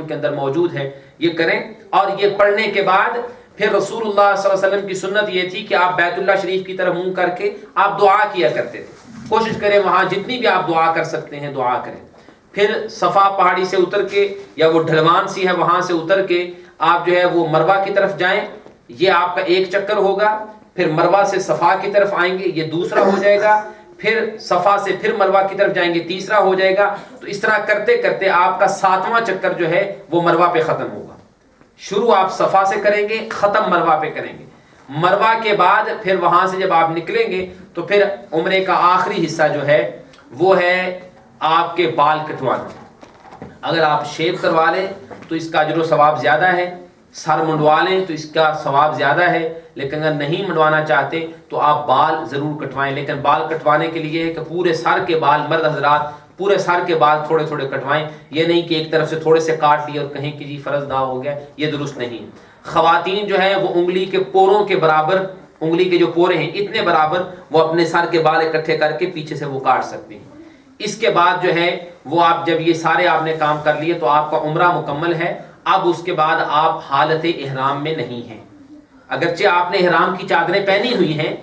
کے اندر موجود ہے یہ کریں. اور یہ پڑھنے کے بعد پھر رسول اللہ صلی اللہ علیہ وسلم کی سنت یہ تھی کہ آپ بیت اللہ شریف کی طرف منہ کر کے آپ دعا کیا کرتے تھے. کوشش کریں وہاں جتنی بھی آپ دعا کر سکتے ہیں دعا کریں. پھر صفا پہاڑی سے اتر کے یا وہ ڈھلوان سی ہے وہاں سے اتر کے آپ جو ہے وہ مروہ کی طرف جائیں. یہ آپ کا ایک چکر ہوگا. پھر مروہ سے صفا کی طرف آئیں گے, یہ دوسرا ہو جائے گا. پھر صفا سے پھر مروہ کی طرف جائیں گے, تیسرا ہو جائے گا. تو اس طرح کرتے کرتے آپ کا 7واں چکر جو ہے وہ مروہ پہ ختم ہوگا. شروع آپ صفا سے کریں گے, ختم مروہ پہ کریں گے. مروہ کے بعد پھر وہاں سے جب آپ نکلیں گے تو پھر عمرے کا آخری حصہ جو ہے وہ ہے آپ کے بال کٹوانا. اگر آپ شیو کروا لیں تو اس کا اجر و ثواب زیادہ ہے, سر منڈوا لیں تو اس کا ثواب زیادہ ہے. لیکن اگر نہیں منڈوانا چاہتے تو آپ بال ضرور کٹوائیں. لیکن بال کٹوانے کے لیے ہے کہ پورے سر کے بال, مرد حضرات پورے سر کے بال تھوڑے تھوڑے کٹوائیں. یہ نہیں کہ ایک طرف سے تھوڑے سے کاٹ لیے اور کہیں کہ جی فرض ادا ہو گیا, یہ درست نہیں. خواتین جو ہے وہ انگلی کے پوروں کے برابر, انگلی کے جو پورے ہیں اتنے برابر وہ اپنے سر کے بال اکٹھے کر کے پیچھے سے وہ کاٹ سکتے ہیں. اس کے بعد جو ہے وہ آپ جب یہ سارے آپ نے کام کر لیے تو آپ کا عمرہ مکمل ہے. اب اس کے بعد آپ حالت احرام میں نہیں ہیں. اگرچہ آپ نے احرام کی چادریں پہنی ہوئی ہیں,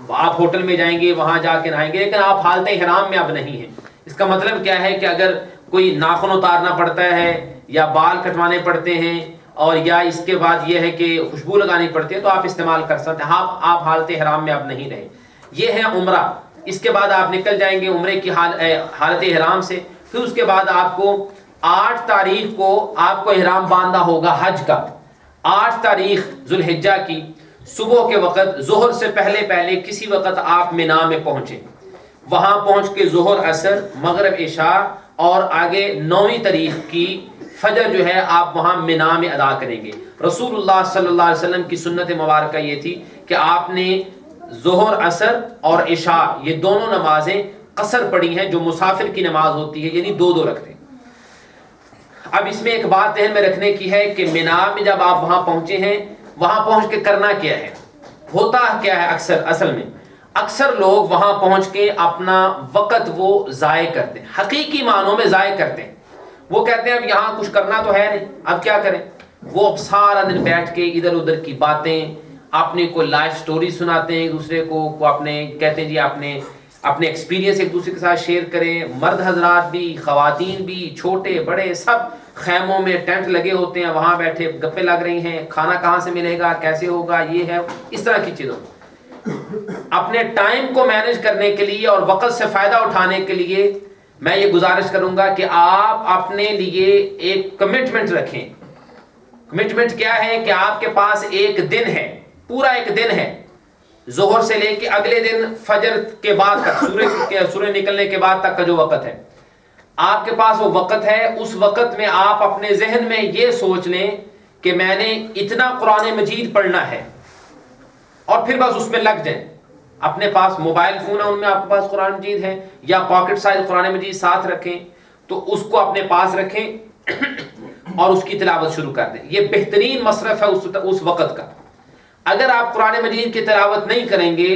آپ ہوٹل میں جائیں گے وہاں جا کے نہائیں گے, لیکن آپ حالت احرام میں اب نہیں ہیں. اس کا مطلب کیا ہے کہ اگر کوئی ناخن اتارنا پڑتا ہے یا بال کٹوانے پڑتے ہیں اور یا اس کے بعد یہ ہے کہ خوشبو لگانی پڑتی ہے تو آپ استعمال کر سکتے ہیں. آپ حالت احرام میں اب نہیں رہے. یہ ہے عمرہ. اس کے بعد آپ نکل جائیں گے عمرے کی حالت احرام سے. پھر اس کے بعد آپ کو 8 تاریخ کو آپ کو احرام باندھنا ہوگا حج کا. 8 تاریخ ذوالحجہ کی صبح کے وقت ظہر سے پہلے کسی وقت آپ مینا میں پہنچیں. وہاں پہنچ کے ظہر, عصر, مغرب, عشاء اور آگے 9ویں تاریخ کی فجر جو ہے آپ وہاں مینا میں ادا کریں گے. رسول اللہ صلی اللہ علیہ وسلم کی سنت مبارکہ یہ تھی کہ آپ نے ظہر, عصر اور عشاء یہ دونوں نمازیں قصر پڑھی ہیں جو مسافر کی نماز ہوتی ہے, یعنی 2 رکھتے ہیں. اب اس میں ایک بات ذہن میں رکھنے کی ہے کہ مینا میں جب آپ وہاں پہنچے ہیں وہاں پہنچ کے کرنا کیا ہے, ہوتا کیا ہے. اصل میں اکثر لوگ وہاں پہنچ کے اپنا وقت وہ ضائع کرتے ہیں, حقیقی معنوں میں ضائع کرتے ہیں. وہ کہتے ہیں اب یہاں کچھ کرنا تو ہے نہیں, اب کیا کریں. وہ اب سارا دن بیٹھ کے ادھر ادھر کی باتیں, اپنے کو لائف سٹوری سناتے ہیں ایک دوسرے کو اپنے کہتے ہیں جی اپنے ایکسپیرینس ایک دوسرے کے ساتھ شیئر کریں. مرد حضرات بھی, خواتین بھی, چھوٹے بڑے سب خیموں میں ٹینٹ لگے ہوتے ہیں, وہاں بیٹھے گپیں لگ رہی ہیں, کھانا کہاں سے ملے گا, کیسے ہوگا, یہ ہے اس طرح کی چیزوں. اپنے ٹائم کو مینیج کرنے کے لیے اور وقت سے فائدہ اٹھانے کے لیے میں یہ گزارش کروں گا کہ آپ اپنے لیے ایک کمٹمنٹ رکھیں. کمٹمنٹ کیا ہے کہ آپ کے پاس ایک دن ہے, پورا ایک دن ہے, ظہر سے لے کے اگلے دن فجر کے بعد تک, سورج نکلنے کے بعد تک کا جو وقت ہے آپ کے پاس وہ وقت ہے. اس وقت میں آپ اپنے ذہن میں یہ سوچ لیں کہ میں نے اتنا قرآن مجید پڑھنا ہے اور پھر بس اس میں لگ جائیں. اپنے پاس موبائل فون ہے, ان میں آپ کے پاس قرآن مجید ہے یا پاکٹ سائز قرآن مجید ساتھ رکھیں تو اس کو اپنے پاس رکھیں اور اس کی تلاوت شروع کر دیں. یہ بہترین مصرف ہے اس وقت کا. اگر آپ قرآن مجید کی تلاوت نہیں کریں گے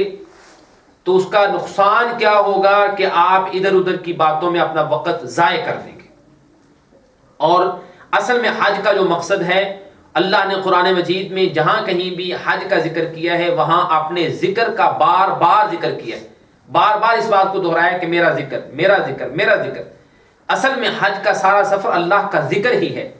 تو اس کا نقصان کیا ہوگا کہ آپ ادھر ادھر کی باتوں میں اپنا وقت ضائع کر دیں گے. اور اصل میں حج کا جو مقصد ہے, اللہ نے قرآن مجید میں جہاں کہیں بھی حج کا ذکر کیا ہے وہاں اپنے ذکر کا بار بار ذکر کیا ہے, بار بار اس بات کو دہرایا کہ میرا ذکر, میرا ذکر, میرا ذکر. اصل میں حج کا سارا سفر اللہ کا ذکر ہی ہے.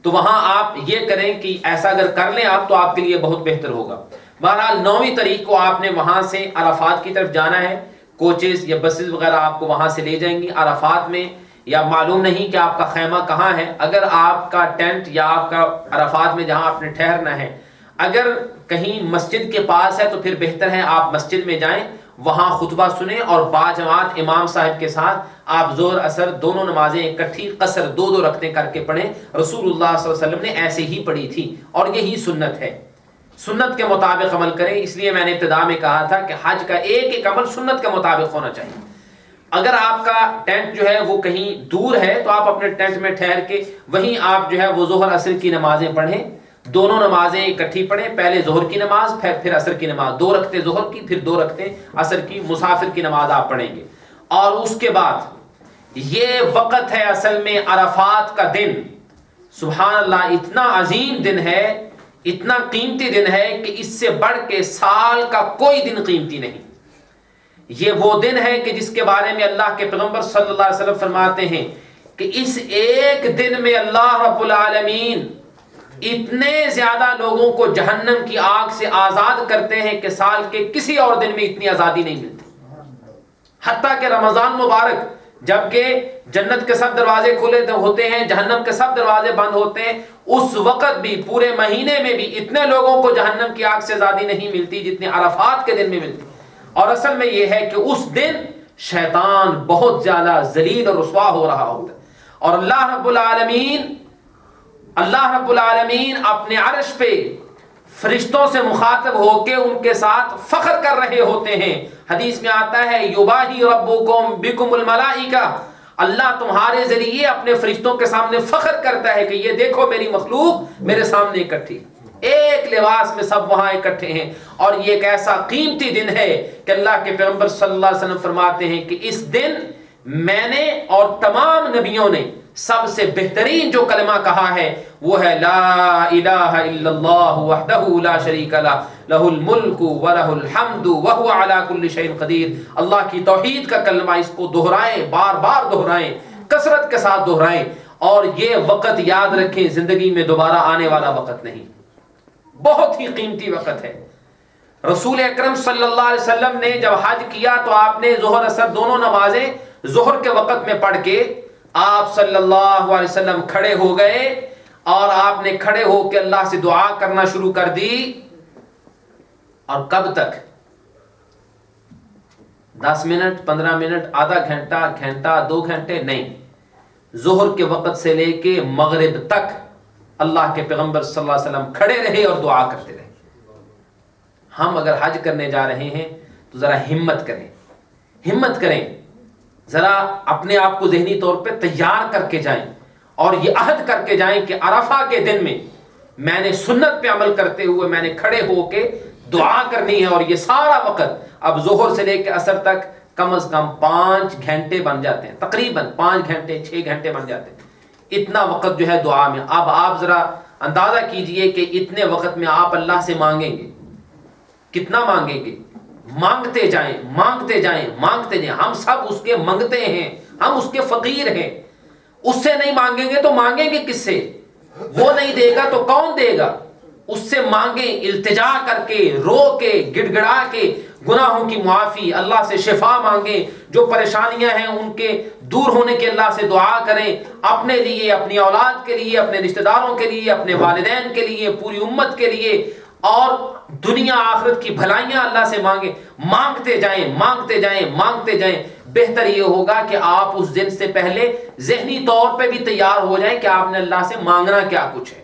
تو وہاں آپ یہ کریں کہ ایسا اگر کر لیں آپ تو آپ کے لیے بہت بہتر ہوگا. بہرحال 9ویں تاریخ کو آپ نے وہاں سے عرفات کی طرف جانا ہے. کوچز یا بسز وغیرہ آپ کو وہاں سے لے جائیں گی عرفات میں, یا معلوم نہیں کہ آپ کا خیمہ کہاں ہے. اگر آپ کا ٹینٹ یا آپ کا عرفات میں جہاں آپ نے ٹھہرنا ہے اگر کہیں مسجد کے پاس ہے تو پھر بہتر ہے آپ مسجد میں جائیں, وہاں خطبہ سنیں اور باجماعت امام صاحب کے ساتھ آپ ظہر عصر دونوں نمازیں اکٹھی قصر 2 رکعتیں کر کے پڑھیں. رسول اللہ صلی اللہ علیہ وسلم نے ایسے ہی پڑھی تھی اور یہی سنت ہے. سنت کے مطابق عمل کریں. اس لیے میں نے ابتدا میں کہا تھا کہ حج کا ایک ایک عمل سنت کے مطابق ہونا چاہیے. اگر آپ کا ٹینٹ جو ہے وہ کہیں دور ہے تو آپ اپنے ٹینٹ میں ٹھہر کے وہیں آپ جو ہے وہ ظہر عصر کی نمازیں پڑھیں. دونوں نمازیں اکٹھی پڑھیں, پہلے ظہر کی نماز پھر عصر کی نماز, 2 رکعتیں ظہر کی پھر 2 رکعتیں عصر کی, مسافر کی نماز آپ پڑھیں گے. اور اس کے بعد یہ وقت ہے اصل میں عرفات کا دن, سبحان اللہ، اتنا عظیم دن ہے، اتنا قیمتی دن ہے کہ اس سے بڑھ کے سال کا کوئی دن قیمتی نہیں۔ یہ وہ دن ہے کہ جس کے بارے میں اللہ کے پیغمبر صلی اللہ علیہ وسلم فرماتے ہیں کہ اس ایک دن میں اللہ رب العالمین اتنے زیادہ لوگوں کو جہنم کی آگ سے آزاد کرتے ہیں کہ سال کے کسی اور دن میں اتنی آزادی نہیں ملتی۔ حتیٰ کہ رمضان مبارک جبکہ جنت کے سب دروازے کھلے ہوتے ہیں، جہنم کے سب دروازے بند ہوتے ہیں، اس وقت بھی پورے مہینے میں بھی اتنے لوگوں کو جہنم کی آگ سے آزادی نہیں ملتی جتنی عرفات کے دن میں ملتی۔ اور اصل میں یہ ہے کہ اس دن شیطان بہت زیادہ ذلیل اور رسوا ہو رہا ہوتا ہے، اور اللہ رب العالمین اپنے عرش پہ فرشتوں سے مخاطب ہو کے ان کے ساتھ فخر کر رہے ہوتے ہیں۔ حدیث میں آتا ہے یباہی ربکم بکم الملائکہ، اللہ تمہارے ذریعے اپنے فرشتوں کے سامنے فخر کرتا ہے کہ یہ دیکھو میری مخلوق میرے سامنے اکٹھی، ایک لباس میں سب وہاں اکٹھے ہیں۔ اور یہ ایک ایسا قیمتی دن ہے کہ اللہ کے پیغمبر صلی اللہ علیہ وسلم فرماتے ہیں کہ اس دن میں نے اور تمام نبیوں نے سب سے بہترین جو کلمہ کہا ہے وہ ہے لا الہ الا اللہ وحدہ لا شریک لہ لہ الملک ولہ الحمد وہو علی کل شیء قدیر۔ اللہ کی توحید کا کلمہ، اس کو دہرائیں، بار بار دہرائیں، کثرت کے ساتھ دہرائیں، اور یہ وقت یاد رکھیں زندگی میں دوبارہ آنے والا وقت نہیں، بہت ہی قیمتی وقت ہے۔ رسول اکرم صلی اللہ علیہ وسلم نے جب حج کیا تو آپ نے ظہر اثر دونوں نمازیں ظہر کے وقت میں پڑھ کے آپ صلی اللہ علیہ وسلم کھڑے ہو گئے، اور آپ نے کھڑے ہو کے اللہ سے دعا کرنا شروع کر دی۔ اور کب تک؟ 10 منٹ، 15 منٹ، آدھا گھنٹہ، گھنٹہ، 2 گھنٹے نہیں، ظہر کے وقت سے لے کے مغرب تک اللہ کے پیغمبر صلی اللہ علیہ وسلم کھڑے رہے اور دعا کرتے رہے۔ ہم اگر حج کرنے جا رہے ہیں تو ذرا ہمت کریں، ذرا اپنے آپ کو ذہنی طور پہ تیار کر کے جائیں، اور یہ عہد کر کے جائیں کہ عرفہ کے دن میں میں نے سنت پہ عمل کرتے ہوئے میں نے کھڑے ہو کے دعا کرنی ہے۔ اور یہ سارا وقت اب ظہر سے لے کے عصر تک کم از کم 5 گھنٹے بن جاتے ہیں، تقریباً 5 گھنٹے 6 گھنٹے بن جاتے ہیں، اتنا وقت جو ہے دعا میں۔ اب آپ ذرا اندازہ کیجئے کہ اتنے وقت میں آپ اللہ سے مانگیں گے، کتنا مانگیں گے؟ مانگتے جائیں، مانگتے جائیں، مانگتے جائیں۔ ہم سب اس کے منگتے ہیں، ہم اس کے فقیر ہیں۔ اس سے نہیں مانگیں گے تو مانگیں گے کس سے؟ وہ نہیں دے گا تو کون دے گا؟ اس سے مانگیں، التجا کر کے، رو کے، گڑ گڑا کے، گناہوں کی معافی، اللہ سے شفا مانگیں، جو پریشانیاں ہیں ان کے دور ہونے کے اللہ سے دعا کریں، اپنے لیے، اپنی اولاد کے لیے، اپنے رشتہ داروں کے لیے، اپنے والدین کے لیے، پوری امت کے لیے، اور دنیا آخرت کی بھلائیاں اللہ سے مانگیں۔ مانگتے جائیں، مانگتے جائیں، مانگتے جائیں۔ بہتر یہ ہوگا کہ آپ اس دن سے پہلے ذہنی طور پہ بھی تیار ہو جائیں کہ آپ نے اللہ سے مانگنا کیا کچھ ہے،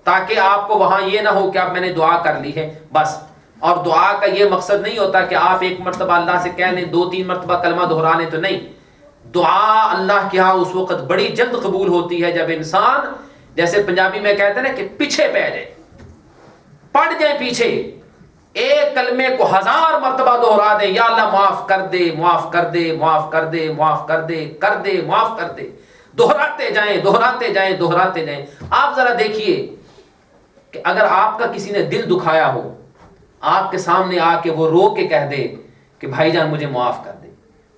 تاکہ آپ کو وہاں یہ نہ ہو کہ اب میں نے دعا کر لی ہے بس۔ اور دعا کا یہ مقصد نہیں ہوتا کہ آپ ایک مرتبہ اللہ سے کہہ لیں، 2-3 مرتبہ کلمہ دہرا لیں، تو نہیں۔ دعا اللہ کے ہاں اس وقت بڑی جلد قبول ہوتی ہے جب انسان، جیسے پنجابی میں کہتے ہیں نا کہ پیچھے پہ جائے، پڑ جائیں پیچھے، ایک کلمے کو 1000 مرتبہ دہرا دیں، یا اللہ معاف کر دے، معاف کر دے، معاف کر دے، معاف کر دے، کر دے، معاف کر دے، دہراتے جائیں، دہراتے جائیں، دہراتے جائیں۔ آپ ذرا دیکھیے کہ اگر آپ کا کسی نے دل دکھایا ہو، آپ کے سامنے آ کے وہ رو کے کہہ دے کہ بھائی جان مجھے معاف کر دے،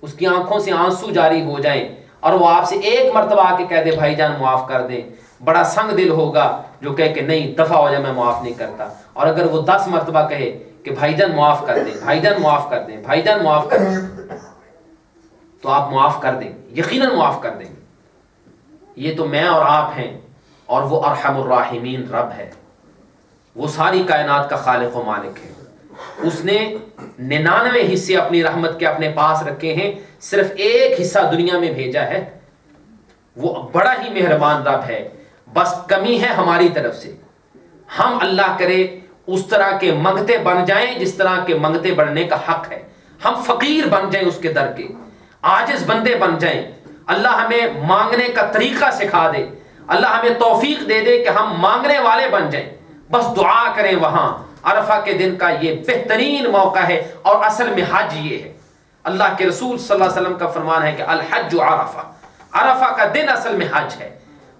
اس کی آنکھوں سے آنسو جاری ہو جائیں، اور وہ آپ سے ایک مرتبہ آ کے کہہ دے بھائی جان معاف کر دیں، بڑا سنگ دل ہوگا جو کہے کہ نہیں دفع ہو جائے، میں معاف نہیں کرتا۔ اور اگر وہ 10 مرتبہ کہے کہ بھائی جان معاف کر دیں، بھائی جان معاف کر دیں، بھائی جان معاف کر دیں، تو آپ معاف کر دیں، یقیناً معاف کر دیں گے۔ یہ تو میں اور آپ ہیں، اور وہ ارحم الراحمین رب ہے، وہ ساری کائنات کا خالق و مالک ہے۔ اس نے 99 حصے اپنی رحمت کے اپنے پاس رکھے ہیں، صرف ایک حصہ دنیا میں بھیجا ہے۔ وہ بڑا ہی مہربان رب ہے، بس کمی ہے ہماری طرف سے۔ ہم اللہ کرے اس طرح کے منگتے بن جائیں جس طرح کے منگتے بننے کا حق ہے، ہم فقیر بن جائیں اس کے در کے، عاجز بندے بن جائیں۔ اللہ ہمیں مانگنے کا طریقہ سکھا دے، اللہ ہمیں توفیق دے دے کہ ہم مانگنے والے بن جائیں، بس دعا کریں۔ وہاں عرفہ کے دن کا یہ بہترین موقع ہے، اور اصل میں حج یہ ہے۔ اللہ کے رسول صلی اللہ علیہ وسلم کا فرمان ہے کہ الحج عرفہ، عرفہ کا دن اصل میں حج ہے۔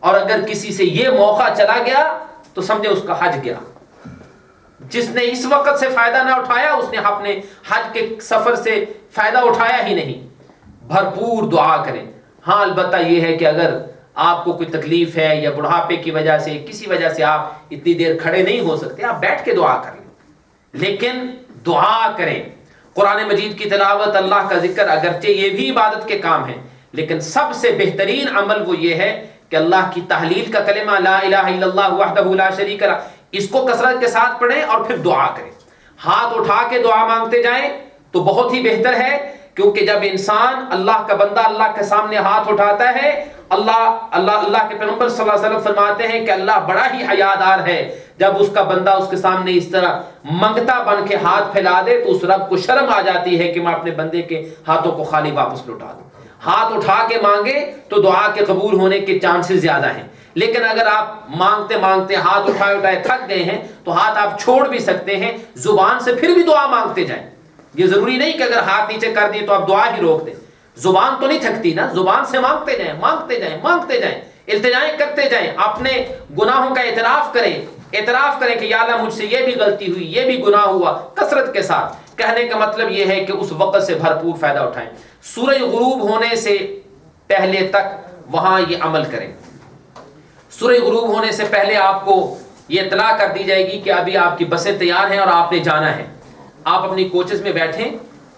اور اگر کسی سے یہ موقع چلا گیا تو سمجھے اس کا حج گیا. جس نے اس وقت سے فائدہ نہ اٹھایا اس نے اپنے حج کے سفر سے فائدہ اٹھایا ہی نہیں. بھرپور دعا کریں. ہاں البتہ یہ ہے کہ اگر آپ کو کوئی تکلیف ہے یا بڑھاپے کی وجہ سے کسی وجہ سے آپ اتنی دیر کھڑے نہیں ہو سکتے, آپ بیٹھ کے دعا کر لیں, لیکن دعا کریں. قرآن مجید کی تلاوت, اللہ کا ذکر, اگرچہ یہ بھی عبادت کے کام ہیں, لیکن سب سے بہترین عمل وہ یہ ہے کہ اللہ کی تحلیل کا کلمہ لا الہ الا اللہ وحدہ لا شریک لہ, اس کو کثرت کے ساتھ پڑھیں اور پھر دعا کریں. ہاتھ اٹھا کے دعا مانگتے جائیں تو بہت ہی بہتر ہے, کیونکہ جب انسان اللہ کا بندہ اللہ کے سامنے ہاتھ اٹھاتا ہے, اللہ کے پیغمبر صلی اللہ علیہ وسلم فرماتے ہیں کہ اللہ بڑا ہی حیادار ہے جب اس کا بندہ اس کے سامنے اس طرح منگتا بن کے ہاتھ پھیلا دے تو اس رب کو شرم آ جاتی ہے کہ میں اپنے بندے کے ہاتھوں کو خالی واپس لوٹا دوں. ہاتھ اٹھا کے مانگے تو دعا کے قبول ہونے کے چانسز زیادہ ہیں. لیکن اگر آپ مانگتے مانگتے ہاتھ اٹھائے تھک گئے ہیں تو ہاتھ آپ چھوڑ بھی سکتے ہیں, زبان سے پھر بھی دعا مانگتے جائیں. یہ ضروری نہیں کہ اگر ہاتھ نیچے کر دیے تو آپ دعا ہی روک دیں. زبان تو نہیں تھکتی نا, زبان سے مانگتے جائیں, مانگتے جائیں, مانگتے جائیں, التجائیں کرتے جائیں. اپنے گناہوں کا اعتراف کریں کہ یا اللہ مجھ سے یہ بھی غلطی ہوئی, یہ بھی گناہ ہوا. کثرت کے ساتھ کہنے کا مطلب یہ ہے کہ اس وقت سے بھرپور فائدہ اٹھائیں. سورج غروب ہونے سے پہلے تک وہاں یہ عمل کریں. سورج غروب ہونے سے پہلے آپ کو یہ اطلاع کر دی جائے گی کہ ابھی آپ کی بسیں تیار ہیں اور آپ نے جانا ہے. آپ اپنی کوچز میں بیٹھیں,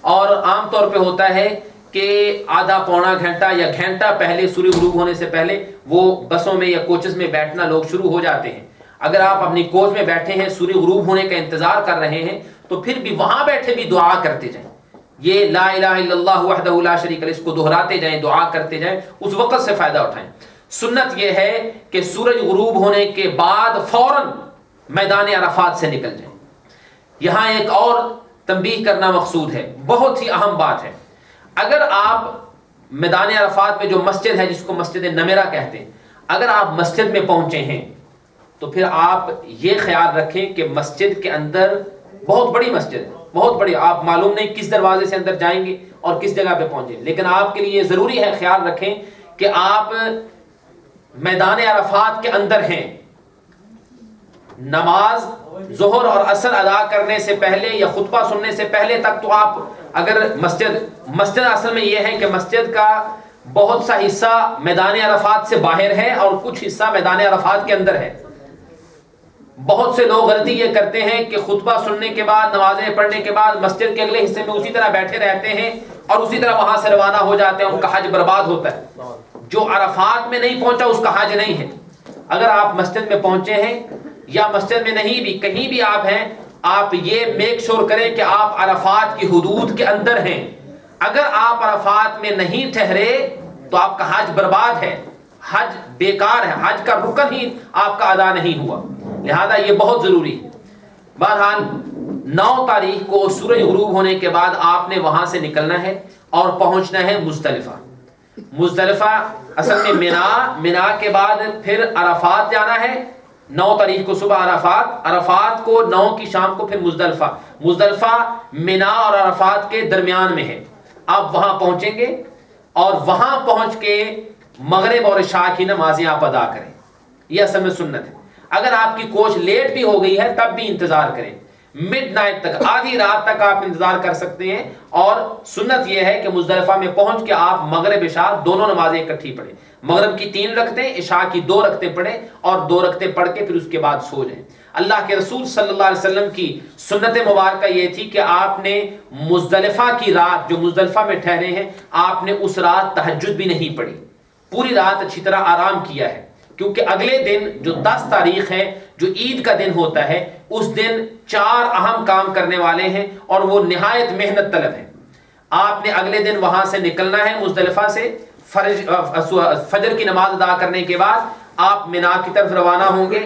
اور عام طور پہ ہوتا ہے کہ آدھا پونا گھنٹہ یا گھنٹہ پہلے سورج غروب ہونے سے پہلے وہ بسوں میں یا کوچز میں بیٹھنا لوگ شروع ہو جاتے ہیں. اگر آپ اپنی کوچ میں بیٹھے ہیں, سورج غروب ہونے کا انتظار کر رہے ہیں, تو پھر بھی وہاں بیٹھے بھی دعا کرتے جائیں. یہ لا الہ الا اللہ وحدہ لا شریک لہ, اس کو دہراتے جائیں, دعا کرتے جائیں, اس وقت سے فائدہ اٹھائیں. سنت یہ ہے کہ سورج غروب ہونے کے بعد فوراً میدان عرفات سے نکل جائیں. یہاں ایک اور تنبیہ کرنا مقصود ہے, بہت ہی اہم بات ہے. اگر آپ میدان عرفات میں جو مسجد ہے جس کو مسجد نمرہ کہتے ہیں, اگر آپ مسجد میں پہنچے ہیں تو پھر آپ یہ خیال رکھیں کہ مسجد کے اندر بہت بڑی مسجد ہے, بہت بڑی, آپ معلوم نہیں کس دروازے سے اندر جائیں گے اور کس جگہ پہ پہنچیں, لیکن آپ کے لیے ضروری ہے خیال رکھیں کہ آپ میدان عرفات کے اندر ہیں. نماز ظہر اور عصر ادا کرنے سے پہلے یا خطبہ سننے سے پہلے تک تو آپ اگر مسجد اصل میں یہ ہے کہ مسجد کا بہت سا حصہ میدان عرفات سے باہر ہے اور کچھ حصہ میدان عرفات کے اندر ہے. بہت سے لوگ غلطی یہ کرتے ہیں کہ خطبہ سننے کے بعد, نمازیں پڑھنے کے بعد مسجد کے اگلے حصے میں اسی طرح بیٹھے رہتے ہیں اور اسی طرح وہاں سے روانہ ہو جاتے ہیں. ان کا حج برباد ہوتا ہے. جو عرفات میں نہیں پہنچا اس کا حج نہیں ہے. اگر آپ مسجد میں پہنچے ہیں یا مسجد میں نہیں بھی, کہیں بھی آپ ہیں, آپ یہ میک شور کریں کہ آپ عرفات کی حدود کے اندر ہیں. اگر آپ عرفات میں نہیں ٹھہرے تو آپ کا حج برباد ہے, حج بیکار ہے, حج کا رکن ہی آپ کا ادا نہیں ہوا. لہذا یہ بہت ضروری ہے. بہرحال 9 تاریخ کو سورج غروب ہونے کے بعد آپ نے وہاں سے نکلنا ہے اور پہنچنا ہے مزدلفہ. مزدلفہ اصل میں منا کے بعد پھر عرفات جانا ہے. 9 تاریخ کو صبح عرفات کو 9 کی شام کو پھر مزدلفہ منا اور عرفات کے درمیان میں ہے. آپ وہاں پہنچیں گے اور وہاں پہنچ کے مغرب اور عشاء کی نمازیں آپ ادا کریں. یہ اصل میں سنت ہے. اگر آپ کی کوچ لیٹ بھی ہو گئی ہے تب بھی انتظار کریں, مڈ نائٹ تک, آدھی رات تک آپ انتظار کر سکتے ہیں. اور سنت یہ ہے کہ مزدلفہ میں پہنچ کے آپ مغرب عشاء دونوں نمازیں اکٹھی پڑھیں. مغرب کی 3 رکعتیں, عشاء کی 2 رکعتیں پڑھیں اور 2 رکعتیں پڑھ کے پھر اس کے بعد سو جائیں. اللہ کے رسول صلی اللہ علیہ وسلم کی سنت مبارکہ یہ تھی کہ آپ نے مزدلفہ کی رات, جو مزدلفہ میں ٹھہرے ہیں, آپ نے اس رات تہجد بھی نہیں پڑھی, پوری رات اچھی طرح آرام کیا ہے. کیونکہ اگلے دن جو 10 تاریخ ہے, جو عید کا دن ہوتا ہے, اس دن 4 اہم کام کرنے والے ہیں اور وہ نہایت محنت طلب ہیں. آپ نے اگلے دن وہاں سے نکلنا ہے مزدلفہ سے. فجر کی نماز ادا کرنے کے بعد آپ منا کی طرف روانہ ہوں گے.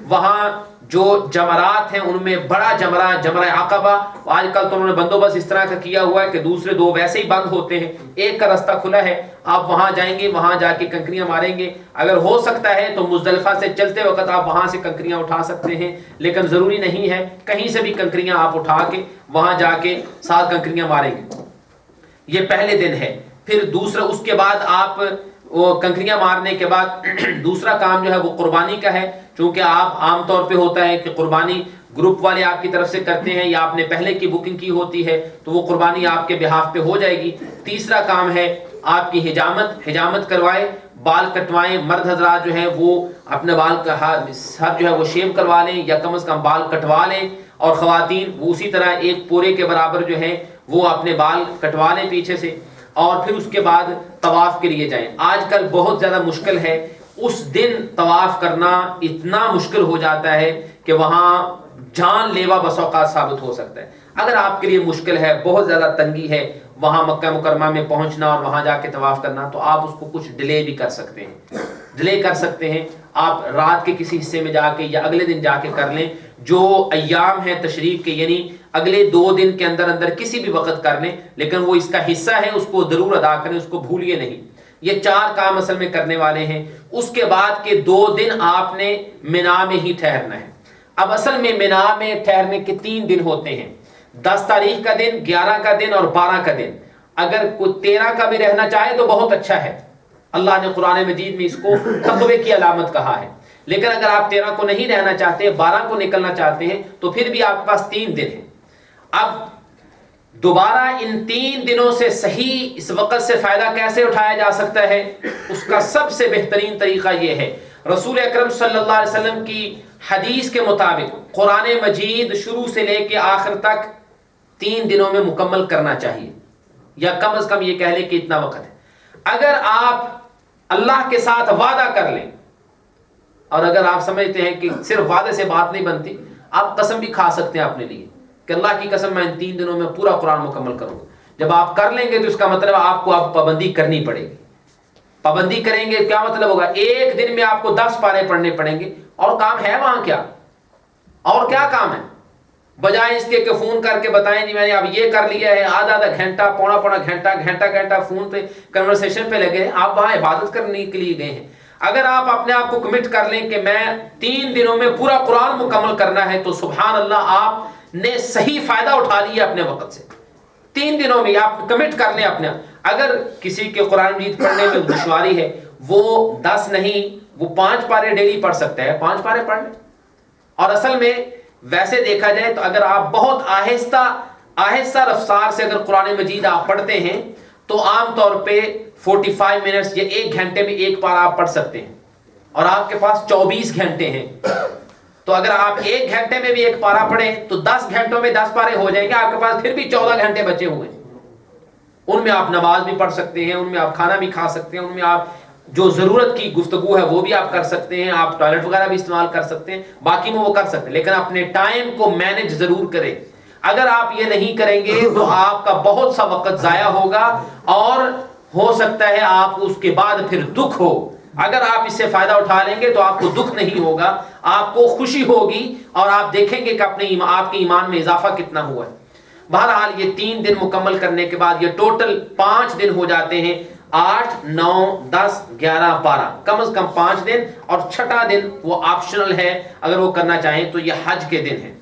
وہاں جو جمرات ہیں ان میں بڑا جمرہ عقبہ, آج کل تو انہوں نے بندوبست اس طرح کا کیا ہوا ہے کہ دوسرے 2 ویسے ہی بند ہوتے ہیں, ایک کا رستہ کھلا ہے. آپ وہاں جائیں گے, وہاں جا کے کنکریاں ماریں گے. اگر ہو سکتا ہے تو مزدلفہ سے چلتے وقت آپ وہاں سے کنکریاں اٹھا سکتے ہیں, لیکن ضروری نہیں ہے. کہیں سے بھی کنکریاں آپ اٹھا کے وہاں جا کے 7 کنکریاں ماریں گے. یہ پہلے دن ہے. پھر دوسرا, اس کے بعد آپ وہ کنکریاں مارنے کے بعد دوسرا کام جو ہے وہ قربانی کا ہے، چونکہ آپ عام طور پہ ہوتا ہے کہ قربانی گروپ والے آپ کی طرف سے کرتے ہیں یا آپ نے پہلے کی بکنگ کی ہوتی ہے تو وہ قربانی آپ کے بہاف پہ ہو جائے گی۔ تیسرا کام ہے آپ کی حجامت کروائے، بال کٹوائیں، مرد حضرات جو ہیں وہ اپنے بال کا سر جو ہے وہ شیو کروا لیں یا کم از کم بال کٹوا لیں، اور خواتین وہ اسی طرح ایک پورے کے برابر جو ہے وہ اپنے بال کٹوا لیں پیچھے سے، اور پھر اس کے بعد طواف کے لیے جائیں۔ آج کل بہت زیادہ مشکل ہے، اس دن طواف کرنا اتنا مشکل ہو جاتا ہے کہ وہاں جان لیوا بس اوقات ثابت ہو سکتا ہے۔ اگر آپ کے لیے مشکل ہے، بہت زیادہ تنگی ہے وہاں مکہ مکرمہ میں پہنچنا اور وہاں جا کے طواف کرنا، تو آپ اس کو کچھ ڈیلے بھی کر سکتے ہیں، ڈیلے کر سکتے ہیں۔ آپ رات کے کسی حصے میں جا کے یا اگلے دن جا کے کر لیں، جو ایام ہیں تشریق کے، یعنی اگلے 2 دن کے اندر اندر کسی بھی وقت کر لیں، لیکن وہ اس کا حصہ ہے، اس کو ضرور ادا کریں، اس کو بھولیے نہیں۔ یہ 4 کام اصل میں کرنے والے ہیں۔ اس کے بعد کے 2 دن آپ نے منا میں ہی ٹھہرنا ہے۔ اب اصل میں منا میں ٹھہرنے کے 3 دن ہوتے ہیں، 10 تاریخ کا دن، 11 کا دن اور 12 کا دن۔ اگر کوئی 13 کا بھی رہنا چاہے تو بہت اچھا ہے، اللہ نے قرآن مجید میں اس کو تقوی کی علامت کہا ہے، لیکن اگر آپ 13 کو نہیں رہنا چاہتے، 12 کو نکلنا چاہتے ہیں، تو پھر بھی آپ کے پاس 3 دن ہیں۔ اب دوبارہ ان 3 دنوں سے صحیح اس وقت سے فائدہ کیسے اٹھایا جا سکتا ہے؟ اس کا سب سے بہترین طریقہ یہ ہے، رسول اکرم صلی اللہ علیہ وسلم کی حدیث کے مطابق قرآن مجید شروع سے لے کے آخر تک 3 دنوں میں مکمل کرنا چاہیے، یا کم از کم یہ کہہ لیں کہ اتنا وقت ہے۔ اگر آپ اللہ کے ساتھ وعدہ کر لیں، اور اگر آپ سمجھتے ہیں کہ صرف وعدے سے بات نہیں بنتی، آپ قسم بھی کھا سکتے ہیں اپنے لیے کہ اللہ کی قسم میں ان 3 دنوں میں پورا قرآن مکمل کروں گا۔ جب آپ کر لیں گے تو اس کا مطلب آپ کو اب پابندی کرنی پڑے گی۔ پابندی کریں گے کیا مطلب ہوگا؟ ایک دن میں آپ کو 10 پارے پڑھنے پڑیں گے، اور کام ہے وہاں کیا؟ اور کیا کام ہے؟ بجائے اس کے کہ فون کر کے بتائیں جی میں نے اب یہ کر لیا ہے، آدھا گھنٹہ، پونا گھنٹہ فون پہ کنورسیشن پہ لگے ہیں، آپ وہاں عبادت کرنے کے لیے گئے ہیں۔ اگر آپ اپنے آپ کو کمٹ کر لیں کہ میں 3 دنوں میں پورا قرآن مکمل کرنا ہے، تو سبحان اللہ آپ نے صحیح فائدہ اٹھا لیا اپنے وقت سے۔ 3 دنوں میں آپ کمٹ کر لیں اپنے۔ اگر کسی کے قرآن مجید پڑھنے میں دشواری ہے، وہ 10 نہیں، وہ 5 پارے ڈیلی پڑھ سکتا ہے، 5 پارے پڑھ لیں۔ اور اصل میں ویسے دیکھا جائے تو اگر آپ بہت آہستہ رفتار سے اگر قرآن مجید آپ پڑھتے ہیں تو عام طور پہ 45 منٹس یا 1 گھنٹے میں 1 پارہ آپ پڑھ سکتے ہیں، اور آپ کے پاس 24 گھنٹے ہیں، تو اگر آپ 1 گھنٹے میں بھی 1 پارہ پڑھیں تو 10 گھنٹوں میں 10 پارے ہو جائیں گے، آپ کے پاس پھر بھی 14 گھنٹے بچے ہوئے ہیں۔ ان میں آپ نماز بھی پڑھ سکتے ہیں، ان میں آپ کھانا بھی کھا سکتے ہیں، ان میں آپ جو ضرورت کی گفتگو ہے وہ بھی آپ کر سکتے ہیں، آپ ٹوائلٹ وغیرہ بھی استعمال کر سکتے ہیں، باقی میں وہ کر سکتے ہیں، لیکن اپنے ٹائم کو مینج ضرور کریں۔ اگر آپ یہ نہیں کریں گے تو آپ کا بہت سا وقت ضائع ہوگا، اور ہو سکتا ہے آپ اس کے بعد پھر دکھ ہو۔ اگر آپ اس سے فائدہ اٹھا لیں گے تو آپ کو دکھ نہیں ہوگا، آپ کو خوشی ہوگی، اور آپ دیکھیں گے کہ آپ کے ایمان میں اضافہ کتنا ہوا ہے۔ بہرحال یہ 3 دن مکمل کرنے کے بعد یہ ٹوٹل 5 دن ہو جاتے ہیں، 8، 9، 10، 11، 12، کم از کم 5 دن، اور 6واں دن وہ آپشنل ہے، اگر وہ کرنا چاہیں تو یہ حج کے دن ہے۔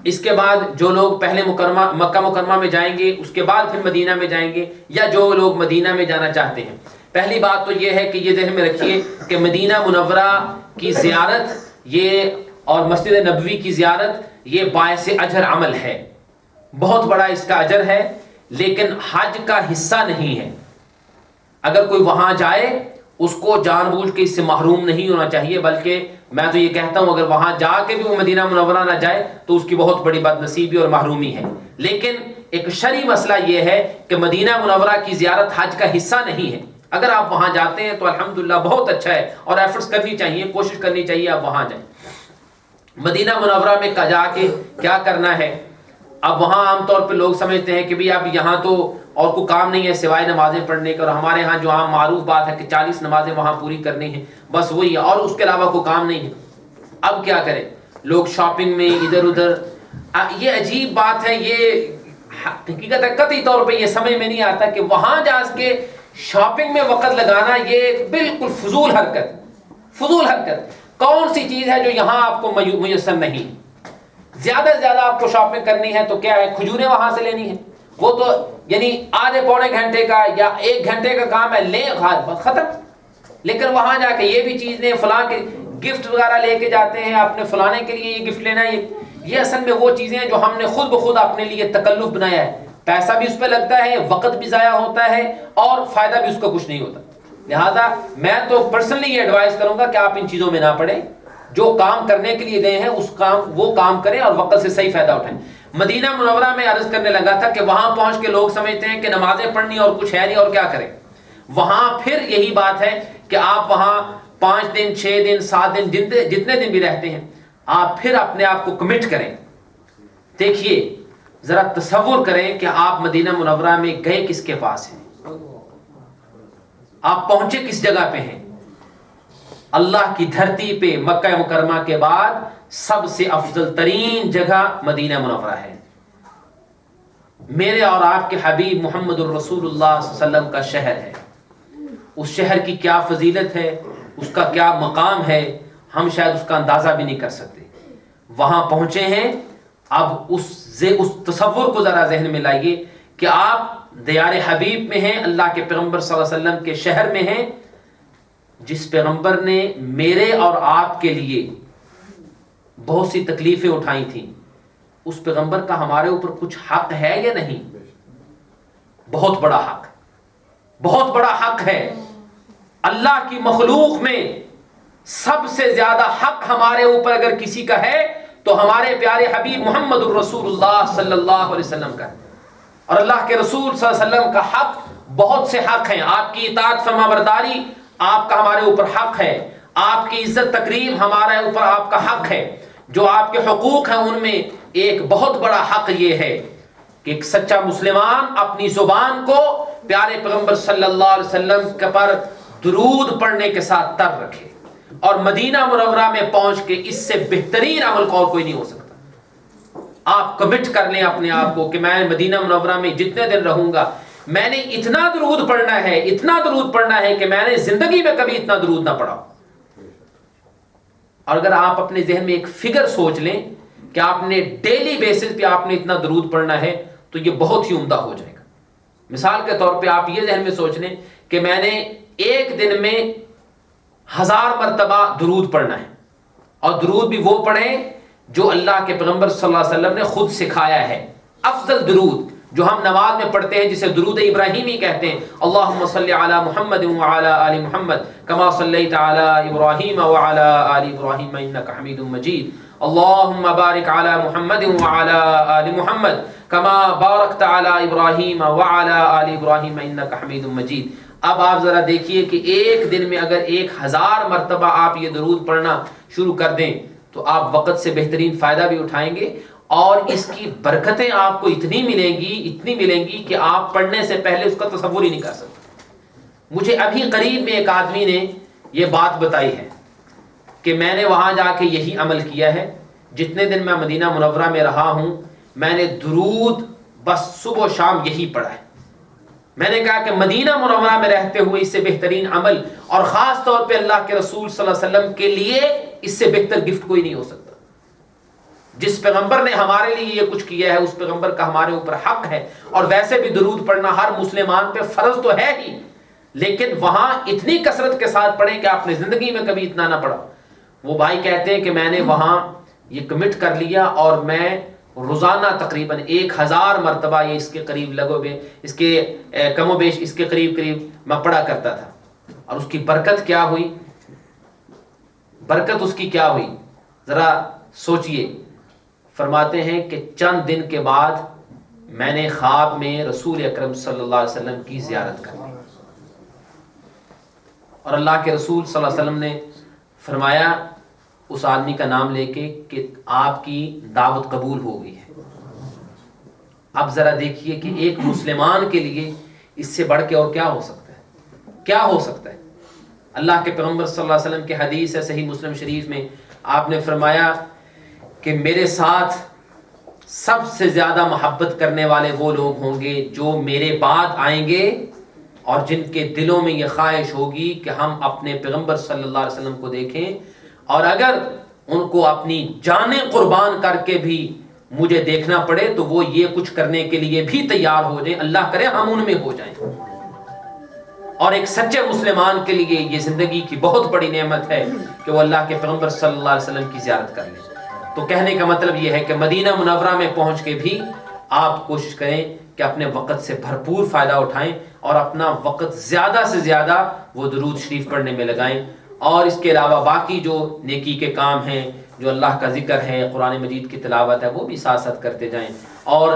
اس کے بعد جو لوگ پہلے مکہ مکرمہ میں جائیں گے، اس کے بعد پھر مدینہ میں جائیں گے، یا جو لوگ مدینہ میں جانا چاہتے ہیں، پہلی بات تو یہ ہے کہ یہ ذہن میں رکھیے کہ مدینہ منورہ کی زیارت یہ اور مسجد نبوی کی زیارت یہ باعث اجر عمل ہے، بہت بڑا اس کا اجر ہے، لیکن حج کا حصہ نہیں ہے۔ اگر کوئی وہاں جائے اس کو جان بوجھ کے اس سے محروم نہیں ہونا چاہیے، بلکہ میں تو یہ کہتا ہوں اگر وہاں جا کے بھی وہ مدینہ منورہ نہ جائے تو اس کی بہت بڑی بد نصیبی اور محرومی ہے۔ لیکن ایک شرعی مسئلہ یہ ہے کہ مدینہ منورہ کی زیارت حج کا حصہ نہیں ہے۔ اگر آپ وہاں جاتے ہیں تو الحمدللہ بہت اچھا ہے، اور ایفرٹس کرنی چاہیے، کوشش کرنی چاہیے آپ وہاں جائیں۔ مدینہ منورہ میں جا کے کیا کرنا ہے؟ اب وہاں عام طور پہ لوگ سمجھتے ہیں کہ بھی اب یہاں تو اور کوئی کام نہیں ہے سوائے نمازیں پڑھنے کے، اور ہمارے ہاں جو عام معروف بات ہے کہ 40 نمازیں وہاں پوری کرنی ہیں، بس وہی ہے، اور اس کے علاوہ کوئی کام نہیں ہے۔ اب کیا کریں؟ لوگ شاپنگ میں ادھر ادھر، یہ عجیب بات ہے، یہ حقیقت ہے، قطعی طور پہ یہ سمجھ میں نہیں آتا کہ وہاں جا کے شاپنگ میں وقت لگانا یہ بالکل فضول حرکت۔ کون سی چیز ہے جو یہاں آپ کو میسر نہیں؟ زیادہ سے زیادہ آپ کو شاپنگ کرنی ہے تو کیا ہے، کھجوریں وہاں سے لینی ہے، وہ تو یعنی آدھے پونے گھنٹے کا یا 1 گھنٹے کا کام ہے، لیں ختم. لیکن وہاں جا کے یہ بھی چیز لیں، فلاں کے گفٹ وغیرہ لے کے جاتے ہیں، اپنے فلانے کے لیے یہ گفٹ لینا ہے. یہ اصل میں وہ چیزیں ہیں جو ہم نے خود بخود اپنے لیے تکلف بنایا ہے. پیسہ بھی اس پہ لگتا ہے، وقت بھی ضائع ہوتا ہے، اور فائدہ بھی اس کا کچھ نہیں ہوتا. لہذا میں تو پرسنلی یہ ایڈوائز کروں گا کہ آپ ان چیزوں میں نہ پڑیں. جو کام کرنے کے لیے گئے ہیں وہ کام کریں اور وقت سے صحیح فائدہ اٹھائیں. مدینہ منورہ میں عرض کرنے لگا تھا کہ وہاں پہنچ کے لوگ سمجھتے ہیں کہ نمازیں پڑھنی اور کچھ ہے نہیں اور کیا کریں. وہاں پھر یہی بات ہے کہ آپ وہاں 5 دن 6 دن 7 دن جتنے دن بھی رہتے ہیں، آپ پھر اپنے آپ کو کمٹ کریں. دیکھیے ذرا تصور کریں کہ آپ مدینہ منورہ میں گئے کس کے پاس ہیں، آپ پہنچے کس جگہ پہ ہیں. اللہ کی دھرتی پہ مکہ مکرمہ کے بعد سب سے افضل ترین جگہ مدینہ منورہ ہے. میرے اور آپ کے حبیب محمد الرسول اللہ صلی اللہ علیہ وسلم کا شہر ہے. اس شہر کی کیا فضیلت ہے، اس کا کیا مقام ہے، ہم شاید اس کا اندازہ بھی نہیں کر سکتے. وہاں پہنچے ہیں، اب اس تصور کو ذرا ذہن میں لائیے کہ آپ دیار حبیب میں ہیں، اللہ کے پیغمبر صلی اللہ علیہ وسلم کے شہر میں ہیں، جس پیغمبر نے میرے اور آپ کے لیے بہت سی تکلیفیں اٹھائی تھیں. اس پیغمبر کا ہمارے اوپر کچھ حق ہے یا نہیں؟ بہت بڑا حق، بہت بڑا حق ہے. اللہ کی مخلوق میں سب سے زیادہ حق ہمارے اوپر اگر کسی کا ہے تو ہمارے پیارے حبیب محمد الرسول اللہ صلی اللہ علیہ وسلم کا. اور اللہ کے رسول صلی اللہ علیہ وسلم کا حق بہت سے حق ہیں. آپ کی اطاعت فرما برداری آپ کا ہمارے اوپر حق ہے. آپ کی عزت تکریم ہمارے اوپر آپ کا حق ہے. جو آپ کے حقوق ہیں ان میں ایک بہت بڑا حق یہ ہے کہ ایک سچا مسلمان اپنی زبان کو پیارے پیغمبر صلی اللہ علیہ وسلم کے پر درود پڑھنے کے ساتھ تر رکھے. اور مدینہ منورہ میں پہنچ کے اس سے بہترین عمل اور کوئی نہیں ہو سکتا. آپ کمٹ کر لیں اپنے آپ کو کہ میں مدینہ منورہ میں جتنے دن رہوں گا میں نے اتنا درود پڑھنا ہے، اتنا درود پڑھنا ہے کہ میں نے زندگی میں کبھی اتنا درود نہ پڑھا. اور اگر آپ اپنے ذہن میں ایک فگر سوچ لیں کہ آپ نے ڈیلی بیسس پہ آپ نے اتنا درود پڑھنا ہے تو یہ بہت ہی عمدہ ہو جائے گا. مثال کے طور پہ آپ یہ ذہن میں سوچ لیں کہ میں نے ایک دن میں 1000 مرتبہ درود پڑھنا ہے، اور درود بھی وہ پڑھیں جو اللہ کے پیغمبر صلی اللہ علیہ وسلم نے خود سکھایا ہے. افضل درود جو ہم نماز میں پڑھتے ہیں جسے درود ابراہیمی کہتے ہیں، اللہم صلی علی محمد وعلی آل محمد کما صلیت علی ابراہیم وعلی آل ابراہیم انک حمید مجید، اللہم بارک علی محمد وعلی آل محمد کما بارکت علی ابراہیم وعلی آل ابراہیم انک حمید مجید. اب آپ ذرا دیکھیے کہ ایک دن میں اگر 1000 مرتبہ آپ یہ درود پڑھنا شروع کر دیں تو آپ وقت سے بہترین فائدہ بھی اٹھائیں گے، اور اس کی برکتیں آپ کو اتنی ملیں گی کہ آپ پڑھنے سے پہلے اس کا تصور ہی نہیں کر سکتے. مجھے ابھی قریب میں ایک آدمی نے یہ بات بتائی ہے کہ میں نے وہاں جا کے یہی عمل کیا ہے. جتنے دن میں مدینہ منورہ میں رہا ہوں میں نے درود بس صبح و شام یہی پڑھا ہے. میں نے کہا کہ مدینہ منورہ میں رہتے ہوئے اس سے بہترین عمل، اور خاص طور پہ اللہ کے رسول صلی اللہ علیہ وسلم کے لیے اس سے بہتر گفٹ کوئی نہیں ہو سکتا. جس پیغمبر نے ہمارے لیے یہ کچھ کیا ہے اس پیغمبر کا ہمارے اوپر حق ہے. اور ویسے بھی درود پڑھنا ہر مسلمان پہ فرض تو ہے ہی، لیکن وہاں اتنی کثرت کے ساتھ پڑھیں کہ آپ نے زندگی میں کبھی اتنا نہ پڑھا. وہ بھائی کہتے ہیں کہ میں نے وہاں یہ کمٹ کر لیا اور میں روزانہ تقریباً 1000 مرتبہ یہ اس کے قریب اس کے کم و بیش اس کے قریب میں پڑھا کرتا تھا. اور اس کی برکت کیا ہوئی، برکت اس کی کیا ہوئی ذرا سوچئے. فرماتے ہیں کہ چند دن کے بعد میں نے خواب میں رسول اکرم صلی اللہ علیہ وسلم کی زیارت کر لی، اور اللہ کے رسول صلی اللہ علیہ وسلم نے فرمایا اس آدمی کا نام لے کے کہ آپ کی دعوت قبول ہو گئی ہے. اب ذرا دیکھیے کہ ایک مسلمان کے لیے اس سے بڑھ کے اور کیا ہو سکتا ہے، کیا ہو سکتا ہے. اللہ کے پیغمبر صلی اللہ علیہ وسلم کی حدیث ہے صحیح مسلم شریف میں، آپ نے فرمایا کہ میرے ساتھ سب سے زیادہ محبت کرنے والے وہ لوگ ہوں گے جو میرے بعد آئیں گے اور جن کے دلوں میں یہ خواہش ہوگی کہ ہم اپنے پیغمبر صلی اللہ علیہ وسلم کو دیکھیں، اور اگر ان کو اپنی جانیں قربان کر کے بھی مجھے دیکھنا پڑے تو وہ یہ کچھ کرنے کے لیے بھی تیار ہو جائیں, اللہ کرے ہم ان میں ہو جائیں. اور ایک سچے مسلمان کے لیے یہ زندگی کی بہت بڑی نعمت ہے کہ وہ اللہ کے پیغمبر صلی اللہ علیہ وسلم کی زیارت کر لے. تو کہنے کا مطلب یہ ہے کہ مدینہ منورہ میں پہنچ کے بھی آپ کوشش کریں کہ اپنے وقت سے بھرپور فائدہ اٹھائیں اور اپنا وقت زیادہ سے زیادہ وہ درود شریف پڑھنے میں لگائیں. اور اس کے علاوہ باقی جو نیکی کے کام ہیں, جو اللہ کا ذکر ہے, قرآن مجید کی تلاوت ہے, وہ بھی ساتھ ساتھ کرتے جائیں. اور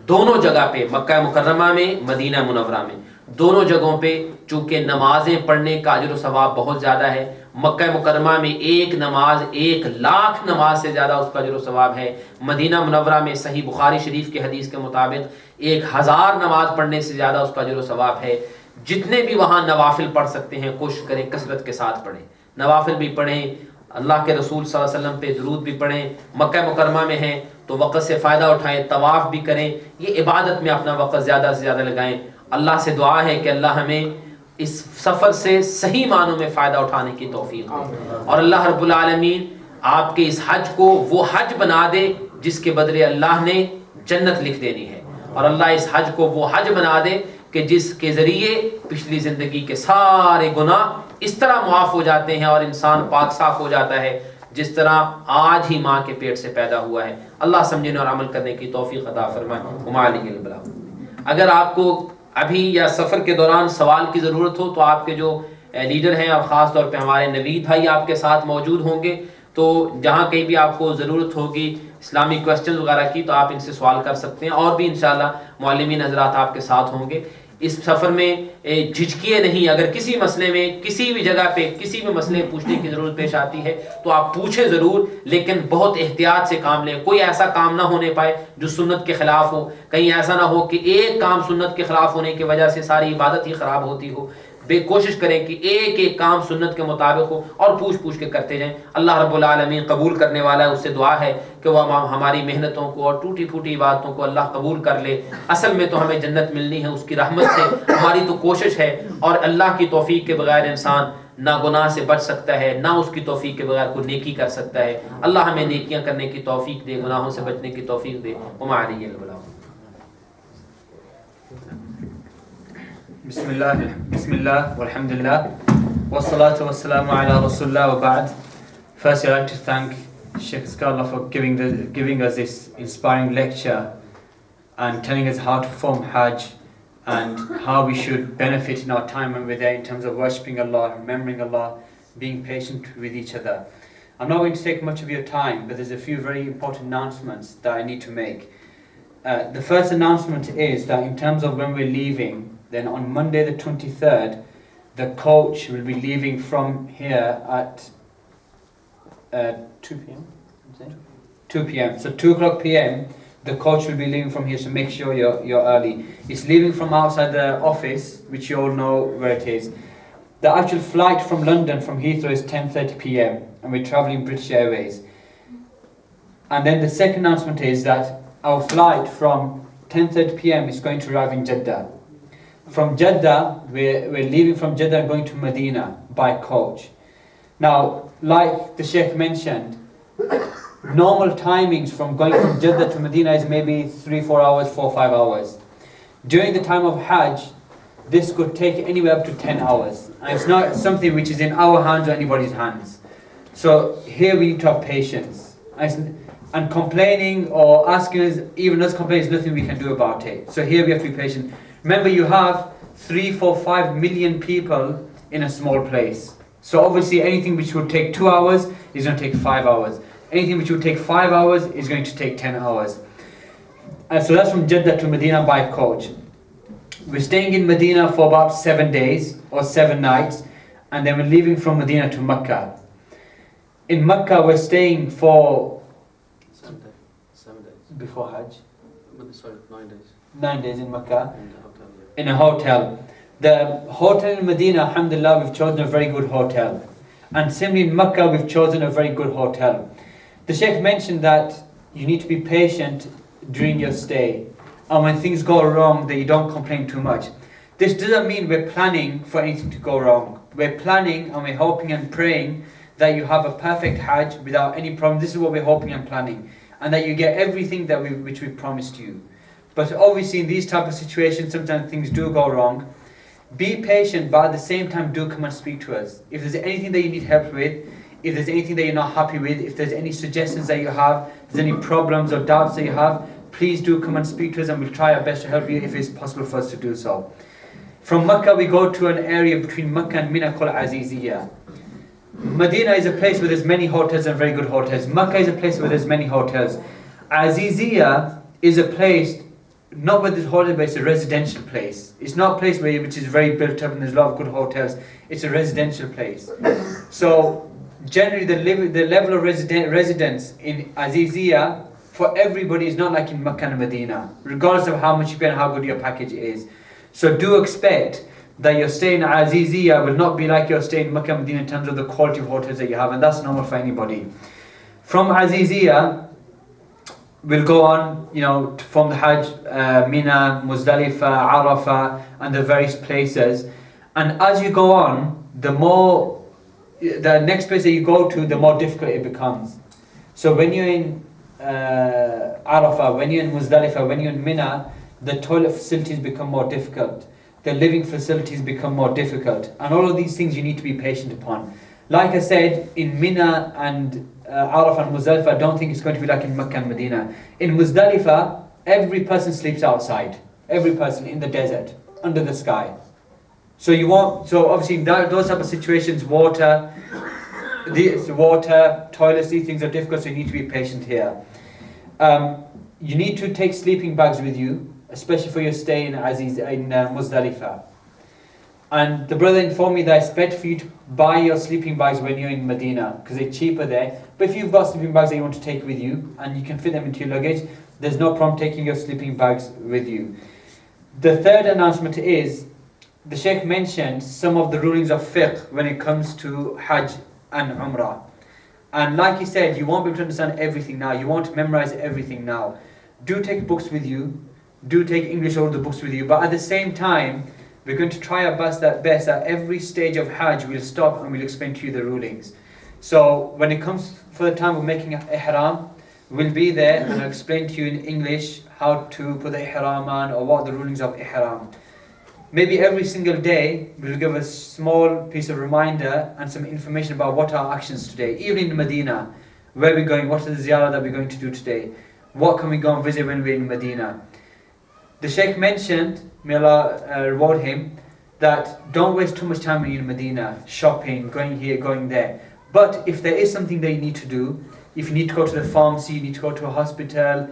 دونوں جگہ پہ, مکہ مکرمہ میں, مدینہ منورہ میں, دونوں جگہوں پہ چونکہ نمازیں پڑھنے کا اجر و ثواب بہت زیادہ ہے. مکہ مکرمہ میں ایک نماز 1,00,000 نماز سے زیادہ اس کا اجر و ثواب ہے. مدینہ منورہ میں صحیح بخاری شریف کے حدیث کے مطابق 1,000 نماز پڑھنے سے زیادہ اس کا اجر و ثواب ہے. جتنے بھی وہاں نوافل پڑھ سکتے ہیں کوشش کریں کثرت کے ساتھ پڑھیں, نوافل بھی پڑھیں, اللہ کے رسول صلی اللہ علیہ وسلم پہ درود بھی پڑھیں. مکہ مکرمہ میں ہیں تو وقت سے فائدہ اٹھائیں, طواف بھی کریں, یہ عبادت میں اپنا وقت زیادہ سے زیادہ لگائیں. اللہ سے دعا ہے کہ اللہ ہمیں اس سفر سے صحیح معنوں میں فائدہ اٹھانے کی توفیق دے, اور اللہ رب العالمین آپ کے اس حج کو وہ حج بنا دے جس کے بدلے اللہ نے جنت لکھ دینی ہے, اور اللہ اس حج کو وہ حج بنا دے کہ جس کے ذریعے پچھلی زندگی کے سارے گناہ اس طرح معاف ہو جاتے ہیں اور انسان پاک صاف ہو جاتا ہے جس طرح آج ہی ماں کے پیٹ سے پیدا ہوا ہے. اللہ سمجھنے اور عمل کرنے کی توفیق عطا فرمائے. وما علیہ البلاغ. اگر آپ کو ابھی یا سفر کے دوران سوال کی ضرورت ہو تو آپ کے جو لیڈر ہیں اور خاص طور پہ ہمارے نوید بھائی آپ کے ساتھ موجود ہوں گے, تو جہاں کہیں بھی آپ کو ضرورت ہوگی اسلامی کوسچنز وغیرہ کی تو آپ ان سے سوال کر سکتے ہیں, اور بھی انشاءاللہ معلمین حضرات آپ کے ساتھ ہوں گے. اس سفر میں جھجکیے نہیں, اگر کسی مسئلے میں کسی بھی جگہ پہ کسی بھی مسئلے پوچھنے کی ضرورت پیش آتی ہے تو آپ پوچھیں ضرور, لیکن بہت احتیاط سے کام لیں. کوئی ایسا کام نہ ہونے پائے جو سنت کے خلاف ہو, کہیں ایسا نہ ہو کہ ایک کام سنت کے خلاف ہونے کی وجہ سے ساری عبادت ہی خراب ہوتی ہو. بے کوشش کریں کہ ایک ایک کام سنت کے مطابق ہو اور پوچھ کے کرتے جائیں. اللہ رب العالمین قبول کرنے والا ہے, اس سے دعا ہے کہ وہ ہماری محنتوں کو اور ٹوٹی پھوٹی باتوں کو اللہ قبول کر لے. اصل میں تو ہمیں جنت ملنی ہے اس کی رحمت سے, ہماری تو کوشش ہے, اور اللہ کی توفیق کے بغیر انسان نہ گناہ سے بچ سکتا ہے نہ اس کی توفیق کے بغیر کوئی نیکی کر سکتا ہے. اللہ ہمیں نیکیاں کرنے کی توفیق دے, گناہوں سے بچنے کی توفیق دے. وما علیہ البلاغ. بسم الله والحمد لله والصلاة والسلام على رسول الله وبعد. First, I'd like to thank Sheikh Skala for giving us this inspiring lecture and telling us how to form Hajj and how we should benefit in our time when we're there in terms of worshipping Allah, remembering Allah, being patient with each other. I'm not going to take much of your time, but there's a few very important announcements that I need to make. The first announcement is that in terms of when we're leaving, then on Monday the 23rd, the coach will be leaving from here at 2 p.m. 2 p.m. So 2 o'clock p.m. the coach will be leaving from here, so make sure you're early. It's leaving from outside the office, which you all know where it is. The actual flight from London, from Heathrow, is 10:30 p.m. and we're travelling British Airways. And then the second announcement is that our flight from 10:30 p.m. is going to arrive in Jeddah. From Jeddah, we're leaving from Jeddah and going to Medina by coach. Now, like the Sheikh mentioned, normal timings from going from Jeddah to Medina is maybe 3-4 hours, 4-5 hours. During the time of Hajj, this could take anywhere up to 10 hours. And it's not something which is in our hands or anybody's hands. So here we need to have patience. And complaining or asking us, even us complaining, is nothing we can do about it. So here we have to be patient. Remember, you have 3, 4, 5 million people in a small place. So obviously anything which would take 2 hours is going to take 5 hours. Anything which would take 5 hours is going to take 10 hours. So that's from Jeddah to Medina by coach. We're staying in Medina for about 7 days or 7 nights, and then we're leaving from Medina to Mecca. In Mecca we're staying for 7 days before Hajj. 9 days. 9 days in Mecca. In In a hotel, yeah. a hotel. The hotel in Medina, alhamdulillah, we've chosen a very good hotel. And similarly in Mecca, we've chosen a very good hotel. The Sheikh mentioned that you need to be patient during your stay. And when things go wrong, that you don't complain too much. This doesn't mean we're planning for anything to go wrong. We're planning and we're hoping and praying that you have a perfect Hajj without any problem. This is what we're hoping and planning. and that you get everything that which we've promised you. But obviously in these type of situations, sometimes things do go wrong. Be patient, but at the same time do come and speak to us. If there's anything that you need help with, if there's anything that you're not happy with, if there's any suggestions that you have, if there's any problems or doubts that you have, please do come and speak to us, and we'll try our best to help you if it's possible for us to do so. From Makkah we go to an area between Makkah and Mina called Aziziyah. Medina is a place where there's many hotels and very good hotels. Makkah is a place where there's many hotels. Aziziyah is a place not where there's hotels, but it's a residential place. It's not a place which is very built up and there's a lot of good hotels. It's a residential place. So generally the level of residence in Aziziyah for everybody is not like in Makkah and Medina, regardless of how much you pay and how good your package is. So do expect that your stay in Aziziyah will not be like your stay in Makkah and Medina in terms of the quality of hotels that you have, and that's normal for anybody. From Aziziyah we'll go on, from the Hajj, Mina, Muzdalifah, Arafah, and the various places. And as you go on, the next place that you go to, the more difficult it becomes. So when you're in Arafah, when you're in Muzdalifah, when you're in Mina, the toilet facilities become more difficult. The living facilities become more difficult. And all of these things you need to be patient upon. Like I said, in Mina and Arafah and Muzdalifah, I don't think it's going to be like in Makkah and Medina. In Muzdalifah, every person sleeps outside. Every person in the desert, under the sky. So obviously in those type of situations, water, toilets, these things are difficult, so you need to be patient here. You need to take sleeping bags with you, especially for your stay in Muzdalifah. And the brother informed me that it's better for you to buy your sleeping bags when you're in Medina, because they're cheaper there. But if you've got sleeping bags that you want to take with you, and you can fit them into your luggage, there's no problem taking your sleeping bags with you. The third announcement is, the Sheikh mentioned some of the rulings of fiqh when it comes to Hajj and Umrah. And like he said, you won't be able to understand everything now, you won't memorize everything now. Do take books with you, do take English or the books with you, but at the same time, we're going to try our best at every stage of Hajj we'll stop and we'll explain to you the rulings. So when it comes for the time of making ihram, we'll be there and I'll explain to you in English how to put the ihram on or what are the rulings of ihram. Maybe every single day we'll give a small piece of reminder and some information about what are our actions today. Even in Medina, where we're going, what is the ziyarah that we're going to do today, what can we go and visit when we're in Medina. The Sheikh mentioned, may Allah reward him, that don't waste too much time when you're in Medina, shopping, going here, going there. But if there is something that you need to do, if you need to go to the pharmacy, you need to go to a hospital,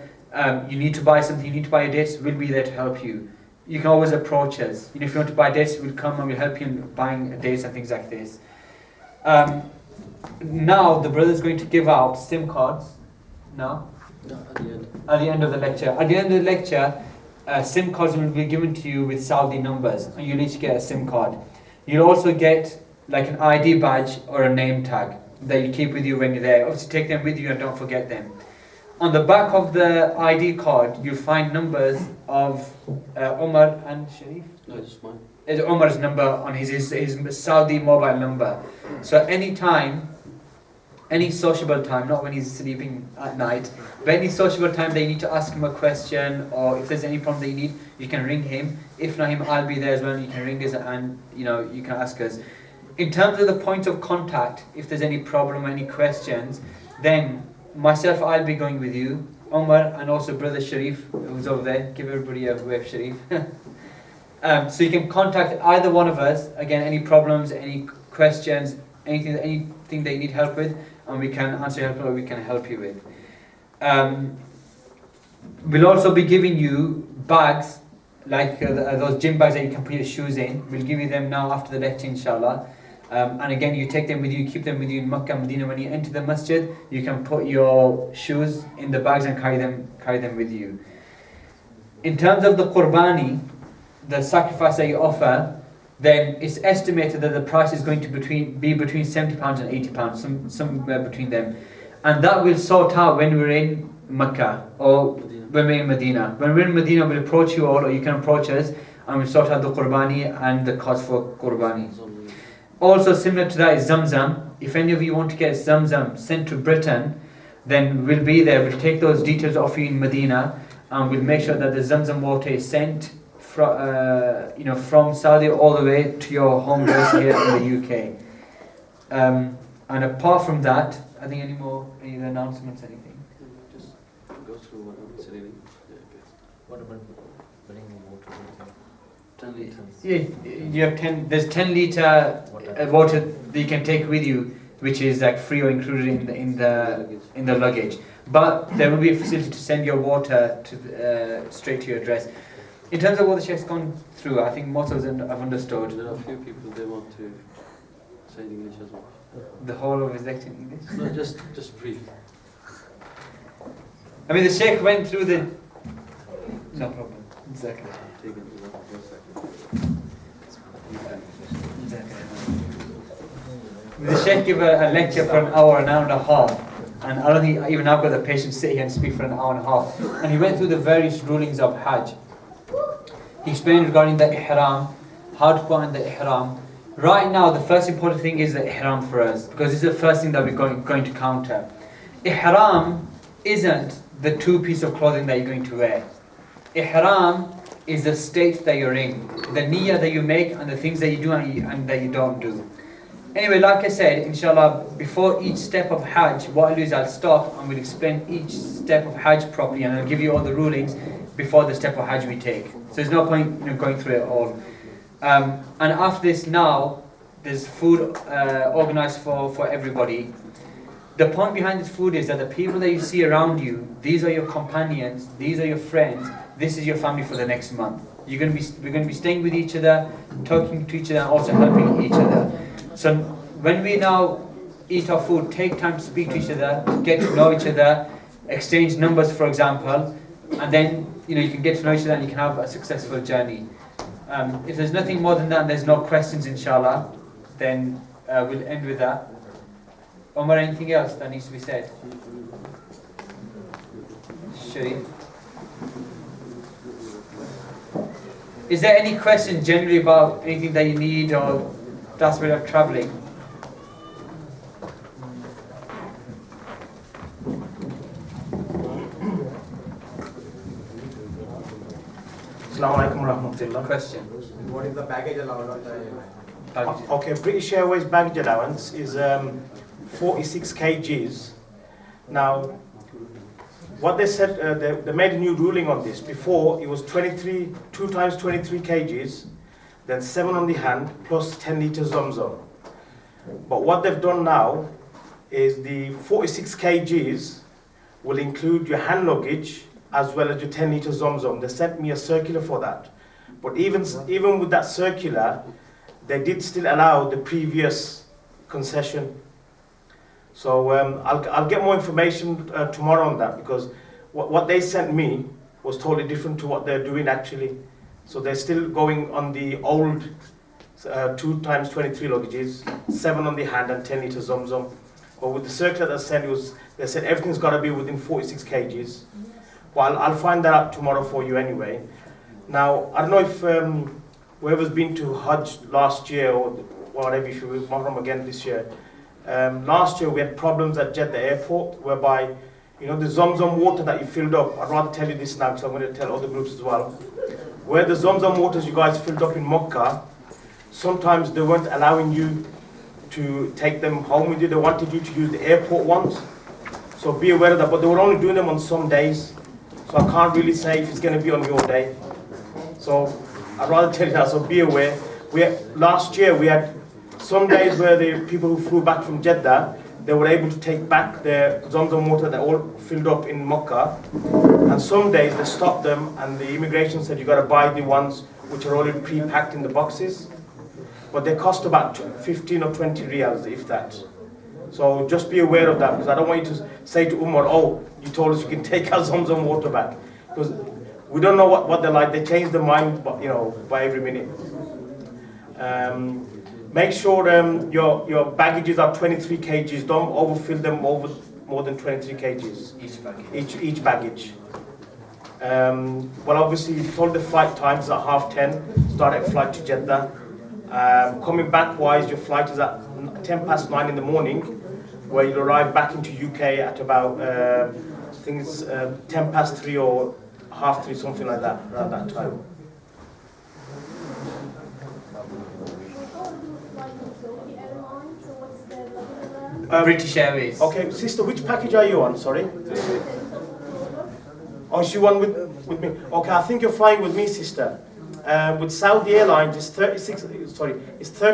you need to buy something, you need to buy a dates, we'll be there to help you. You can always approach us. If you want to buy dates, we'll come and we'll help you in buying dates and things like this. Now the brother is going to give out SIM cards. No, at the end of the lecture. At the end of the lecture, SIM cards will be given to you with Saudi numbers, and you'll each get a SIM card. You'll also get like an ID badge or a name tag that you keep with you when you're there. Obviously take them with you and don't forget them. On the back of the ID card, you'll find numbers of Umar and Sharif. No, just mine. It's Umar's number on his Saudi mobile number. So any sociable time, not when he's sleeping at night, but any sociable time that you need to ask him a question, or if there's any problem that you need, you can ring him. If not him, I'll be there as well. You can ring us and you can ask us. In terms of the point of contact, if there's any problem or any questions, then myself, I'll be going with you, Umar, and also brother Sharif, who's over there. Give everybody a wave, Sharif. So you can contact either one of us. Again, any problems, any questions, anything that you need help with, and we can answer your help or we can help you with. We'll also be giving you bags, like those gym bags that you can put your shoes in. We'll give you them now after the lecture, inshallah. And again, you take them with you, keep them with you in Makkah, Medina. When you enter the masjid, you can put your shoes in the bags and carry them with you. In terms of the qurbani, the sacrifice that you offer, then it's estimated that the price is going to be between £70 and £80, somewhere between them. And that will sort out when we're in Makkah or when we're in Medina. When we're in Medina, we'll approach you all, or you can approach us, and we'll sort out the qurbani and the cost for qurbani. Also similar to that is Zamzam. If any of you want to get Zamzam sent to Britain, then we'll be there. We'll take those details off you in Medina, and we'll make sure that the Zamzam water is sent from Saudi all the way to your home base here in the UK. And apart from that, I think any other announcements, anything? Just go through what I'm saying. What about bringing water? 10 liters. Yeah, you have 10. There's 10 liter water that you can take with you, which is like free or included in the luggage. But there will be a facility to send your water to straight to your address. In terms of what the Sheikh's gone through, I think most of them have understood. There are a few people they want to say in English as well. The whole of his lecture in English. No, just brief. I mean, the Sheikh went through the. No problem. Exactly. Take it one second. The Sheikh gave a lecture for an hour and a half, and I don't think even I've got the patience to sit here and speak for an hour and a half. And he went through the various rulings of Hajj. He explained regarding the Ihram, how to put on the Ihram. Right now, the first important thing is the Ihram for us, because this is the first thing that we're going to counter. Ihram isn't the two pieces of clothing that you're going to wear. Ihram is the state that you're in, the niyyah that you make, and the things that you do and that you don't do. Anyway, like I said, inshallah, before each step of Hajj, what I'll do is I'll stop and we'll explain each step of Hajj properly, and I'll give you all the rulings before the step of Hajj we take. So there's no point going through it all. And after this now, there's food organized for everybody. The point behind this food is that the people that you see around you, these are your companions, these are your friends, this is your family for the next month. We're going to be staying with each other, talking to each other, and also helping each other. So when we now eat our food, take time to speak to each other, get to know each other, exchange numbers, for example, and then you can get to know each other and you can have a successful journey. If there's nothing more than that and there's no questions, inshallah, then we'll end with that. Omar, anything else that needs to be said? Sharif? Is there any question generally about anything that you need or last bit of travelling? Assalamu alaikum warahmatullah. Question. What is the baggage allowed on the airline? Okay, British Airways baggage allowance is 46 kgs. Now, what they said, they made a new ruling on this. Before, it was 2 times 23 kgs, then 7 on the hand, plus 10 litres Zamzam. But what they've done now is the 46 kgs will include your hand luggage as well as your 10 litres Zamzam. They sent me a circular for that. But even with that circular, they did still allow the previous concession. So I'll get more information tomorrow on that, because what they sent me was totally different to what they're doing actually. So they're still going on the old 2 times 23 luggages, 7 on the hand and 10 litres Zamzam. But with the circular that sent, they said everything's got to be within 46 kgs. Well, I'll find that out tomorrow for you anyway. Now, I don't know if whoever's been to Hajj last year or whatever, if you will Muharram again this year. Last year we had problems at Jeddah airport whereby, the Zamzam water that you filled up, I'd rather tell you this now because I'm going to tell other groups as well. Where the Zamzam waters you guys filled up in Makkah, sometimes they weren't allowing you to take them home with you. They wanted you to use the airport ones. So be aware of that, but they were only doing them on some days. So I can't really say if it's going to be on your day. So I'd rather tell you that, so be aware. Last year we had some days where the people who flew back from Jeddah, they were able to take back their Zamzam water that all filled up in Makkah. And some days they stopped them and the immigration said you got to buy the ones which are already pre-packed in the boxes. But they cost about 15 or 20 riyals, if that. So just be aware of that, because I don't want you to say to Umar, oh, you told us you can take our Zamzam water back. Because we don't know what they're like. They change their mind, by every minute. Make sure your baggages are 23 kgs. Don't overfill them over more than 23 kgs. Each baggage. Well, obviously, you told the flight times at 10:30. Start flight to Jeddah. Coming back wise, your flight is at 9:10 in the morning where you'll arrive back into UK at about, I think it's 3:10 or 3:30, something like that, around that time. British Airways. Okay, sister, which package are you on? Sorry. Oh, is she one with me? Okay, I think you're flying with me, sister. With Saudi Airlines, it's 30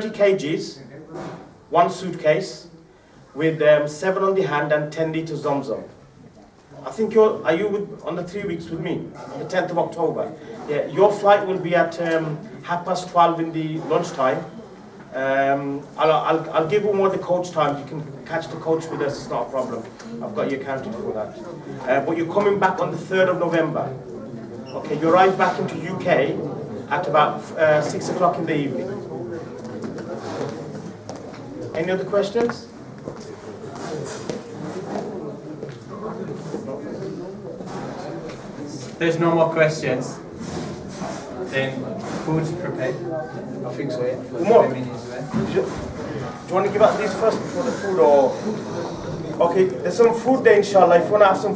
kgs, one suitcase, with 7 on the hand and 10 liters Zamzam. I think are you on the 3 weeks with me, the 10th of October? Yeah, your flight will be at 12:30 in the lunchtime. I'll give you more the coach times. You can catch the coach with us, it's not a problem. I've got you accounted for that. But you're coming back on the 3rd of November. Okay, you arrive back into UK at about 6 o'clock in the evening. Any other questions? If there's no more questions, then food's prepared. I think so, yeah. For More? 10 minutes, right? Do you want to give out these first before the food, or? Okay, there's some food there, inshallah. If you want to have some